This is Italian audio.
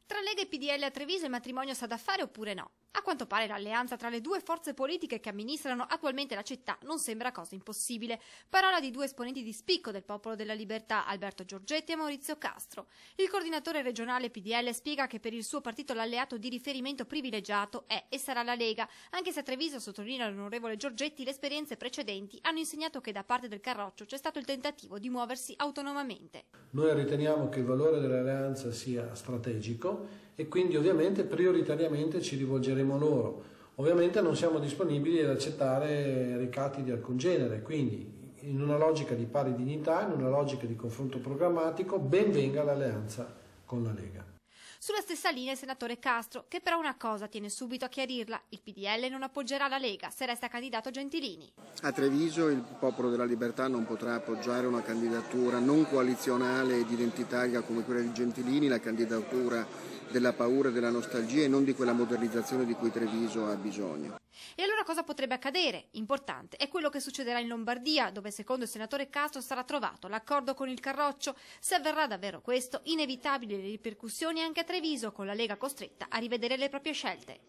Tra Lega e PDL a Treviso il matrimonio sa da fare oppure no? A quanto pare l'alleanza tra le due forze politiche che amministrano attualmente la città non sembra cosa impossibile. Parola di due esponenti di spicco del Popolo della Libertà, Alberto Giorgetti e Maurizio Castro. Il coordinatore regionale PDL spiega che per il suo partito l'alleato di riferimento privilegiato è e sarà la Lega, anche se a Treviso, sottolinea l'onorevole Giorgetti, le esperienze precedenti hanno insegnato che da parte del Carroccio c'è stato il tentativo di muoversi autonomamente. Noi riteniamo che il valore dell'alleanza sia strategico e quindi ovviamente prioritariamente ci rivolgeremo a loro. Ovviamente non siamo disponibili ad accettare ricatti di alcun genere, quindi in una logica di pari dignità, in una logica di confronto programmatico, ben venga l'alleanza con la Lega. Sulla stessa linea il senatore Castro, che però una cosa tiene subito a chiarirla: il PDL non appoggerà la Lega se resta candidato Gentilini. A Treviso il Popolo della Libertà non potrà appoggiare una candidatura non coalizionale ed identitaria come quella di Gentilini, la candidatura della paura e della nostalgia e non di quella modernizzazione di cui Treviso ha bisogno. E allora cosa potrebbe accadere? Importante è quello che succederà in Lombardia, dove secondo il senatore Castro sarà trovato l'accordo con il Carroccio. Se avverrà davvero questo, inevitabili le ripercussioni anche a Treviso, con la Lega costretta a rivedere le proprie scelte.